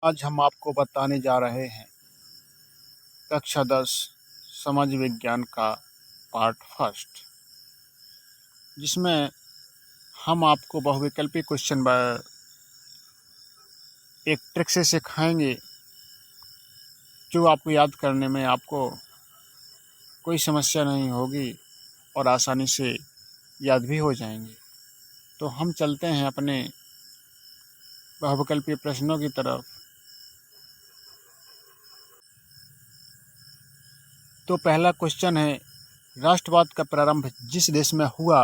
आज हम आपको बताने जा रहे हैं कक्षा 10 समाज विज्ञान का पार्ट फर्स्ट, जिसमें हम आपको बहुविकल्पी क्वेश्चन एक ट्रिक से सिखाएंगे जो आपको याद करने में आपको कोई समस्या नहीं होगी और आसानी से याद भी हो जाएंगे। तो हम चलते हैं अपने बहुविकल्पी प्रश्नों की तरफ। तो पहला क्वेश्चन है, राष्ट्रवाद का प्रारंभ जिस देश में हुआ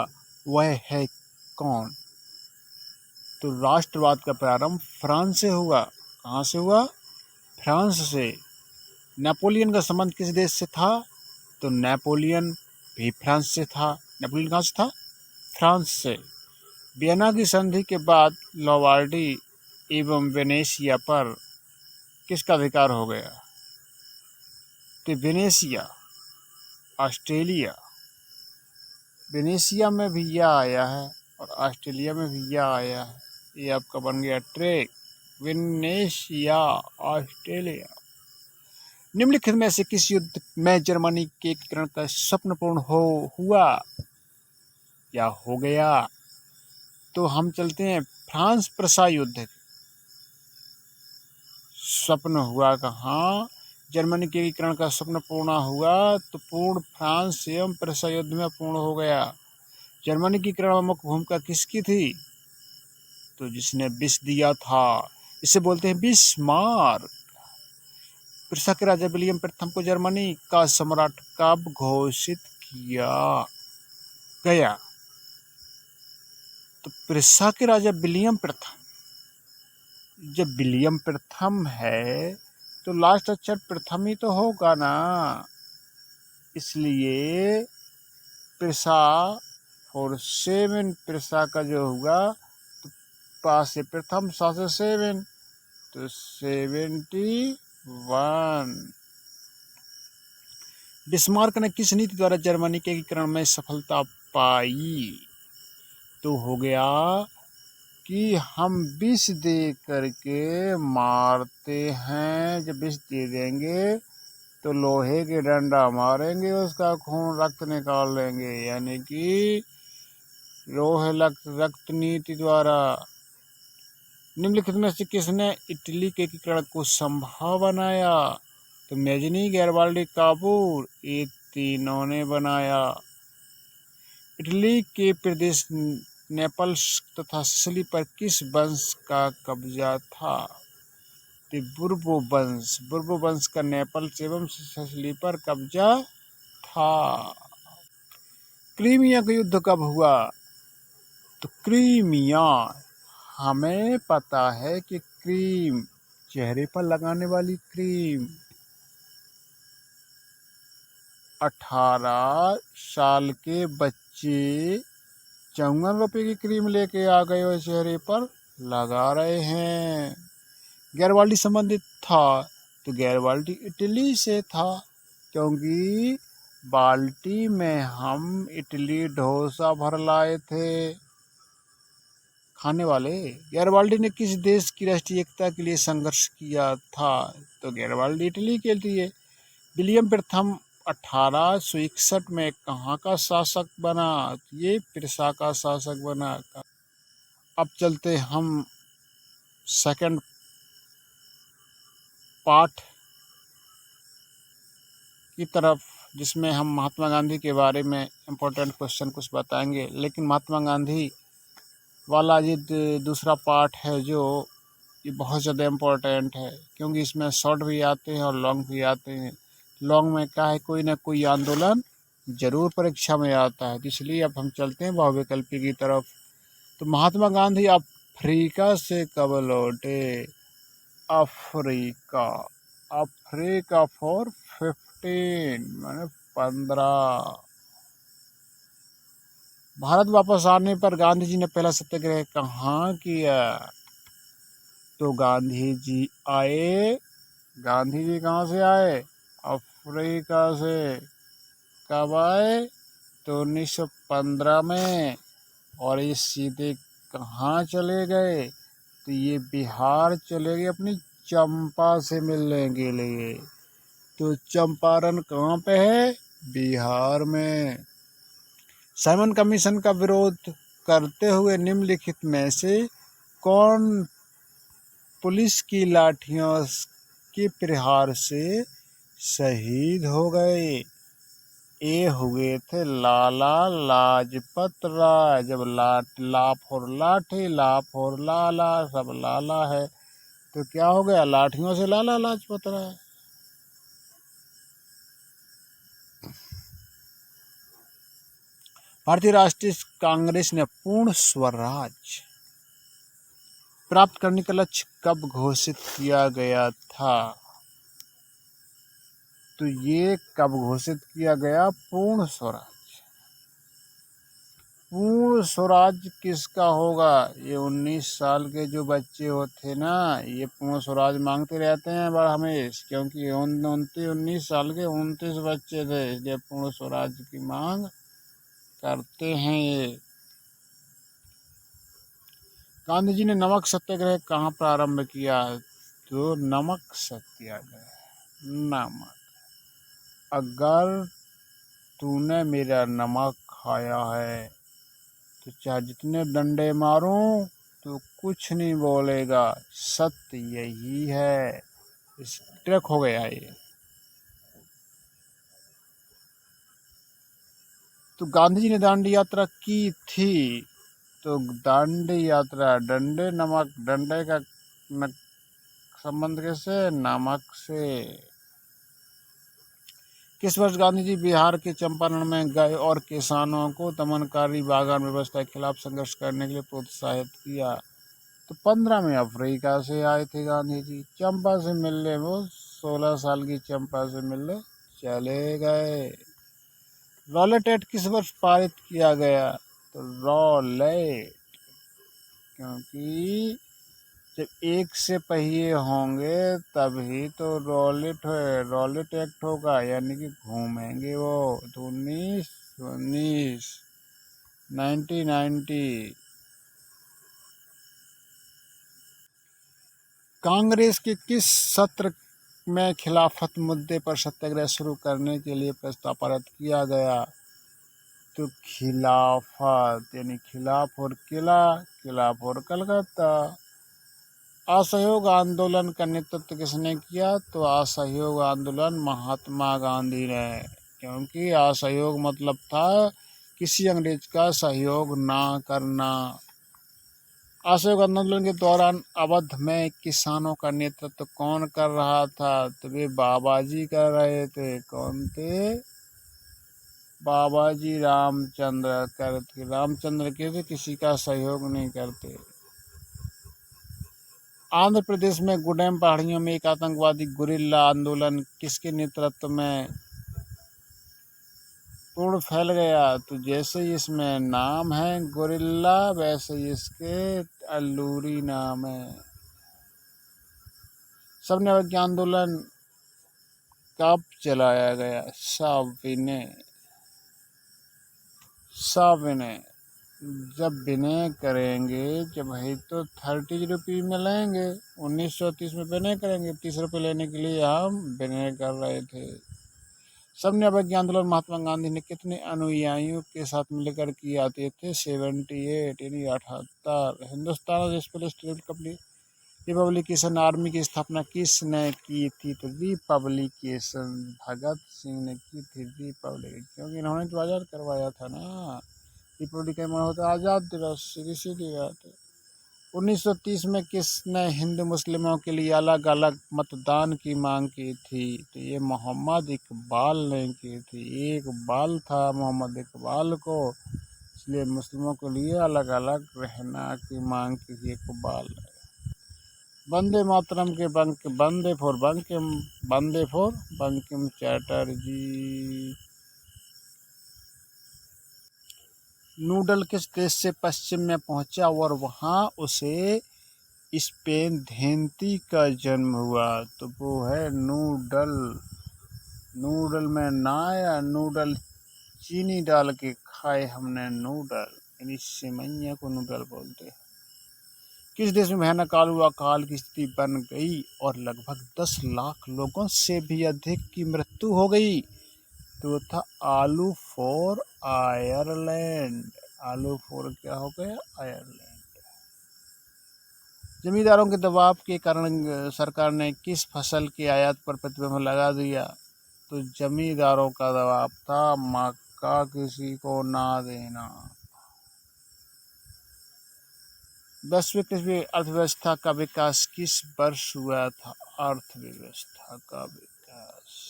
वह है कौन? तो राष्ट्रवाद का प्रारंभ फ्रांस से हुआ। कहाँ से हुआ? फ्रांस से। नेपोलियन का संबंध किस देश से था? तो नेपोलियन भी फ्रांस से था। नेपोलियन कहाँ से था? फ्रांस से। वियना की संधि के बाद लोम्बार्डी एवं वेनेशिया पर किसका अधिकार हो गया? तो वेनेशिया, ऑस्ट्रेलिया। वेनेशिया में भी यह आया है और ऑस्ट्रेलिया में भी यह आया है। ये आपका बन गया ट्रेक। Venetia, Australia. निम्नलिखित में से किस युद्ध में जर्मनी के एकीकरण का सपन पूर्ण हुआ या हो गया? तो हम चलते हैं फ्रांस प्रसा युद्ध। स्वप्न हुआ कहाँ? जर्मनी के एकीकरण का स्वप्न पूर्ण हुआ तो पूर्ण फ्रांस एवं प्रसा युद्ध में पूर्ण हो गया। जर्मनी की एकीकरण में मुख्य भूमिका किसकी थी? तो जिसने विष दिया था, इसे बोलते हैं बिस्मार्क। प्रसा के राजा विलियम प्रथम को जर्मनी का सम्राट कब घोषित किया गया? तो प्रसा के राजा विलियम प्रथम। जब विलियम प्रथम है तो लास्ट अक्षर प्रथम ही तो होगा ना, इसलिए प्रसा और 7 प्रसा का जो होगा तो पास से प्रथम, सा से 7 तो 71। बिस्मार्क ने किस नीति द्वारा जर्मनी के एकीकरण में सफलता पाई? तो हो गया कि हम विष दे करके मारते हैं। जब विष दे देंगे तो लोहे के डंडा मारेंगे, उसका खून रक्त निकाल लेंगे, यानी कि लोहे रक्त नीति द्वारा। निम्नलिखित में से किसने इटली के एकीकरण को संभव बनाया? तो मेजनी, गैरवाल्डी, काबूल, ये तीनों ने बनाया। इटली के प्रदेश नेपल्स तथा सिसिली पर किस वंश का कब्जा था? तो बुर्बो वंश का नेपल्स एवं सिसिली पर कब्जा था। क्रीमिया का युद्ध कब हुआ? तो क्रीमिया, हमें पता है कि क्रीम, चेहरे पर लगाने वाली क्रीम। 18 साल के बच्चे 54 रुपए की क्रीम लेके आ गए और चेहरे पर लगा रहे हैं। गैरवाल्डी संबंधित था तो गैरवाल्डी इटली से था, क्योंकि बाल्टी में हम इडली डोसा भर लाए थे खाने वाले। गैरवाल्डी ने किस देश की राष्ट्रीय एकता के लिए संघर्ष किया था? तो गैरवाल्डी इटली के लिए। विलियम प्रथम 1861 में कहाँ का शासक बना? ये पिरसा का शासक बना। अब चलते हम सेकंड पार्ट की तरफ, जिसमें हम महात्मा गांधी के बारे में इम्पोर्टेंट क्वेश्चन कुछ बताएंगे। लेकिन महात्मा गांधी वाला ये दूसरा पार्ट है जो ये बहुत ज़्यादा इम्पोर्टेंट है, क्योंकि इसमें शॉर्ट भी आते हैं और लॉन्ग भी आते हैं। लॉन्ग में क्या है, कोई ना कोई आंदोलन जरूर परीक्षा में आता है, तो इसलिए अब हम चलते हैं बहुविकल्पी की तरफ। तो महात्मा गांधी अफ्रीका से कब लौटे? अफ्रीका, अफ्रीका फॉर 15 माने 15। भारत वापस आने पर गांधी जी ने पहला सत्याग्रह कहाँ किया? तो गांधी जी आए, गांधी जी कहाँ से आए? अफ्रीका से। कब आए? तो 1915 में। और ये सीधे कहाँ चले गए? तो ये बिहार चले गए, अपनी चंपा से मिलने के लिए। तो चंपारण कहाँ पे है? बिहार में। साइमन कमीशन का विरोध करते हुए निम्नलिखित में से कौन पुलिस की लाठियों के प्रहार से शहीद हो गए? ये हुए थे लाला लाजपत राय। जब ला फॉर लाठी, ला फॉर लाला, सब लाला है तो क्या हो गया? लाठियों से लाला लाजपत राय। भारतीय राष्ट्रीय कांग्रेस ने पूर्ण स्वराज प्राप्त करने का लक्ष्य कब घोषित किया गया था? तो ये कब घोषित किया गया? पूर्ण स्वराज। पूर्ण स्वराज किसका होगा? ये 19 साल के जो बच्चे होते ना, ये पूर्ण स्वराज मांगते रहते हैं बड़ा हमेशा, क्योंकि 19 साल के 29 बच्चे थे, इसलिए पूर्ण स्वराज की मांग करते हैं ये। गांधी जी ने नमक सत्याग्रह कहाँ प्रारंभ किया? तो नमक सत्याग्रह। नमक, अगर तूने मेरा नमक खाया है तो चाहे जितने डंडे मारूं तो कुछ नहीं बोलेगा। सत्य यही है। इस ट्रक हो गया ये। तो गांधी जी ने दांडी यात्रा की थी। तो दांडी यात्रा, डंडे नमक, डंडे का संबंध कैसे? नमक से। किस वर्ष गांधी जी बिहार के चंपारण में गए और किसानों को दमनकारी बागान व्यवस्था के खिलाफ संघर्ष करने के लिए प्रोत्साहित किया? तो 15 में अफ्रीका से आए थे गांधी जी। चंपा से मिलने, वो 16 साल की चंपा से मिलने चले गए। रॉलेट एक्ट किस वर्ष पारित किया गया? तो रॉलेट, क्योंकि जब एक से पहिए होंगे तभी तो रॉलेट एक्ट होगा, यानी कि घूमेंगे वो। तो 1990। कांग्रेस के किस सत्र में खिलाफत मुद्दे पर सत्याग्रह शुरू करने के लिए प्रस्ताव पारित किया गया? तो खिलाफत, यानी खिलाफ और किला, खिलाफ और कलकत्ता। असहयोग आंदोलन का नेतृत्व किसने किया? तो असहयोग आंदोलन महात्मा गांधी ने, क्योंकि असहयोग मतलब था किसी अंग्रेज का सहयोग ना करना। असहयोग आंदोलन के दौरान अवध में किसानों का नेतृत्व कौन कर रहा था? तो वे बाबा जी कर रहे थे। कौन थे? बाबा जी रामचंद्र करते। रामचंद्र के थे, किसी का सहयोग नहीं करते। आंध्र प्रदेश में गुडेम पहाड़ियों में एक आतंकवादी गुरिल्ला आंदोलन किसके नेतृत्व में पूर्ण फैल गया? तो जैसे इसमें नाम है गुरिल्ला, वैसे इसके अल्लूरी नाम है। सबने अवज्ञा आंदोलन कब चलाया गया? सविनय। जब विनय करेंगे, जब भाई तो 30 रुपये मिलेंगे। 1930 में विनय करेंगे, 30 रुपये लेने के लिए हम विनय कर रहे थे। सबने अवज्ञा आंदोलन महात्मा गांधी ने कितने अनुयायियों के साथ मिलकर किया थे? 78, यानी 78। हिंदुस्तान रिपब्लिकेशन आर्मी की स्थापना किसने की थी? तो रिपब्लिकेशन भगत सिंह ने की थी। रिपब्लिक, क्योंकि इन्होंने तो आज़ाद करवाया था ना। रिपब्लिकन में होता आज़ाद दिवस, सीधी सीधी बात है। 1930 में किसने हिंदू मुस्लिमों के लिए अलग अलग मतदान की मांग की थी? तो ये मोहम्मद इकबाल ने की थी। इकबाल था मोहम्मद इकबाल को, इसलिए मुस्लिमों के लिए अलग अलग रहना की मांग की थी इकबाल ने। वंदे मातरम के वंदे फॉर बंकिम चटर्जी। नूडल किस देश से पश्चिम में पहुंचा और वहां उसे स्पेन धेंती का जन्म हुआ? तो वो है नूडल। नूडल में ना आया, नूडल चीनी डाल के खाए हमने नूडल, यानी सिमैया को नूडल बोलते हैं। किस देश में भयानक आलू अकाल की स्थिति बन गई और लगभग 10 लाख लोगों से भी अधिक की मृत्यु हो गई? तो वो था आलू फॉर आयरलैंड। आलू फॉर क्या हो गया? आयरलैंड। जमींदारों के दबाव के कारण सरकार ने किस फसल के आयात पर प्रतिबंध लगा दिया? तो जमींदारों का दबाव था मक्का किसी को ना देना। वैश्विक अर्थव्यवस्था का विकास किस वर्ष हुआ था? अर्थव्यवस्था का विकास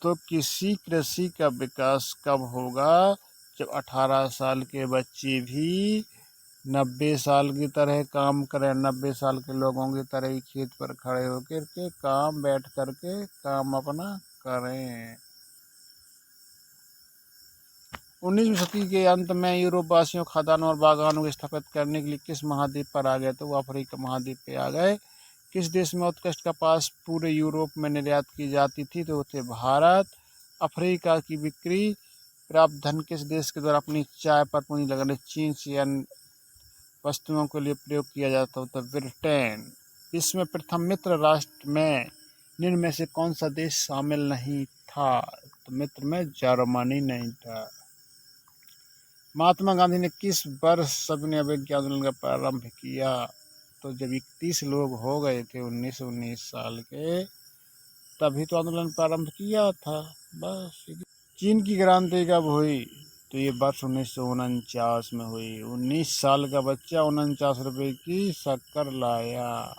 तो किसी कृषि का विकास कब होगा? जब 18 साल के बच्चे भी 90 साल की तरह काम करें, 90 साल के लोगों की तरह ही खेत पर खड़े होकर के काम बैठ करके काम अपना करें। 19वीं शताब्दी के अंत में यूरोप वासियों खदानों और बागानों को स्थापित करने के लिए किस महाद्वीप पर आ गए? तो वो अफ्रीका महाद्वीप पे आ गए। किस देश में उत्कृष्ट कपास पूरे यूरोप में निर्यात की जाती थी? तो थे भारत। अफ्रीका की बिक्री प्राप्त धन किस देश के द्वारा अपनी चाय पर पूंजी लगाने चीन से अन्य वस्तुओं के लिए प्रयोग किया जाता हो? तो ब्रिटेन। विश्व में प्रथम मित्र राष्ट्र में निम्न में से कौन सा देश शामिल नहीं था? तो मित्र में जर्मनी नहीं था। महात्मा गांधी ने किस वर्ष सविनय अवज्ञा आंदोलन का प्रारंभ किया? तो जब 31 लोग हो गए थे 19 साल के, तभी तो आंदोलन प्रारंभ किया था। बस। चीन की क्रांति कब हुई? तो ये वर्ष 1949 में हुई। 19 साल का बच्चा 49 रुपए की शक्कर लाया।